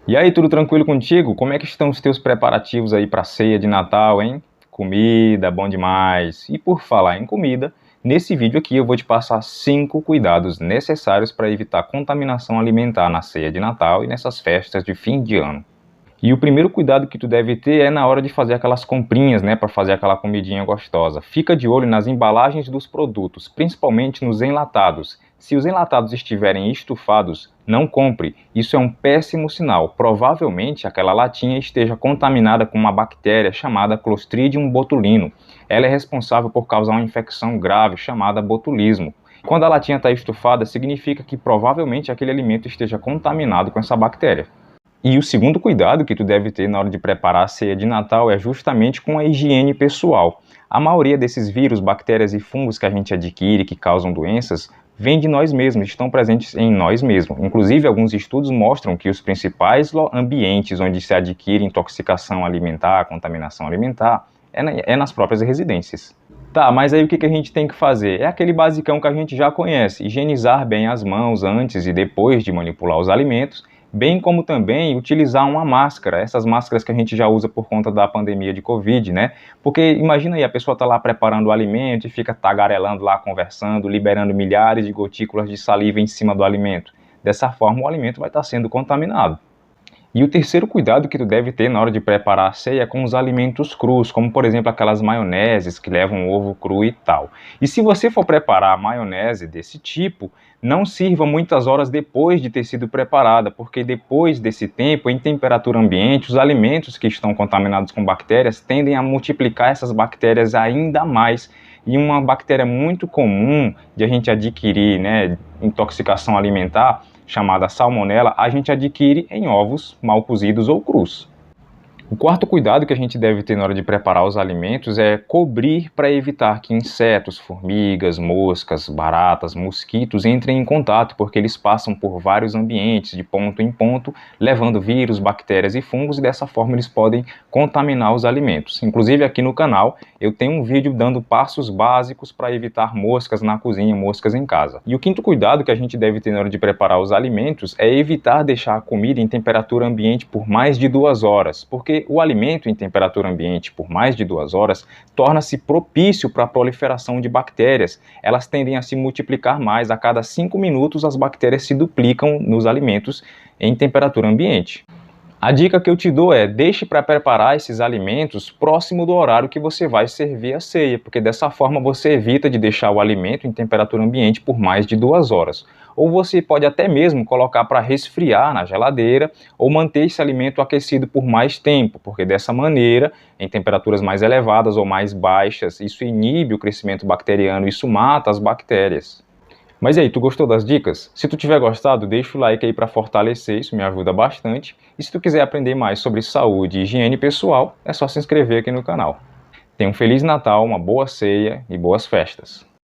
E aí, tudo tranquilo contigo? Como é que estão os teus preparativos aí para a ceia de Natal, hein? Comida, bom demais. E por falar em comida, nesse vídeo aqui eu vou te passar 5 cuidados necessários para evitar contaminação alimentar na ceia de Natal e nessas festas de fim de ano. E o primeiro cuidado que tu deve ter é na hora de fazer aquelas comprinhas, né, para fazer aquela comidinha gostosa. Fica de olho nas embalagens dos produtos, principalmente nos enlatados. Se os enlatados estiverem estufados, não compre. Isso é um péssimo sinal. Provavelmente aquela latinha esteja contaminada com uma bactéria chamada Clostridium botulinum. Ela é responsável por causar uma infecção grave chamada botulismo. Quando a latinha está estufada, significa que provavelmente aquele alimento esteja contaminado com essa bactéria. E o segundo cuidado que tu deve ter na hora de preparar a ceia de Natal é justamente com a higiene pessoal. A maioria desses vírus, bactérias e fungos que a gente adquire, que causam doenças, vêm de nós mesmos, estão presentes em nós mesmos. Inclusive, alguns estudos mostram que os principais ambientes onde se adquire intoxicação alimentar, contaminação alimentar, é nas próprias residências. Tá, mas aí o que a gente tem que fazer? É aquele basicão que a gente já conhece, higienizar bem as mãos antes e depois de manipular os alimentos, bem como também utilizar uma máscara, essas máscaras que a gente já usa por conta da pandemia de Covid, né? Porque imagina aí, a pessoa tá lá preparando o alimento e fica tagarelando lá, conversando, liberando milhares de gotículas de saliva em cima do alimento. Dessa forma, o alimento vai estar sendo contaminado. E o terceiro cuidado que tu deve ter na hora de preparar a ceia é com os alimentos crus, como por exemplo aquelas maioneses que levam ovo cru e tal. E se você for preparar a maionese desse tipo, não sirva muitas horas depois de ter sido preparada, porque depois desse tempo, em temperatura ambiente, os alimentos que estão contaminados com bactérias tendem a multiplicar essas bactérias ainda mais. E uma bactéria muito comum de a gente adquirir, né, intoxicação alimentar, chamada salmonela, a gente adquire em ovos mal cozidos ou crus. O quarto cuidado que a gente deve ter na hora de preparar os alimentos é cobrir para evitar que insetos, formigas, moscas, baratas, mosquitos entrem em contato, porque eles passam por vários ambientes, de ponto em ponto, levando vírus, bactérias e fungos, e dessa forma eles podem contaminar os alimentos. Inclusive aqui no canal eu tenho um vídeo dando passos básicos para evitar moscas na cozinha, moscas em casa. E o quinto cuidado que a gente deve ter na hora de preparar os alimentos é evitar deixar a comida em temperatura ambiente por mais de 2 horas, porque o alimento em temperatura ambiente por mais de 2 horas torna-se propício para a proliferação de bactérias. Elas tendem a se multiplicar mais. A cada 5 minutos as bactérias se duplicam nos alimentos em temperatura ambiente. A dica que eu te dou é: deixe para preparar esses alimentos próximo do horário que você vai servir a ceia, porque dessa forma você evita de deixar o alimento em temperatura ambiente por mais de 2 horas. Ou você pode até mesmo colocar para resfriar na geladeira ou manter esse alimento aquecido por mais tempo, porque dessa maneira, em temperaturas mais elevadas ou mais baixas, isso inibe o crescimento bacteriano, isso mata as bactérias. Mas e aí, tu gostou das dicas? Se tu tiver gostado, deixa o like aí para fortalecer, isso me ajuda bastante. E se tu quiser aprender mais sobre saúde e higiene pessoal, é só se inscrever aqui no canal. Tenha um Feliz Natal, uma boa ceia e boas festas!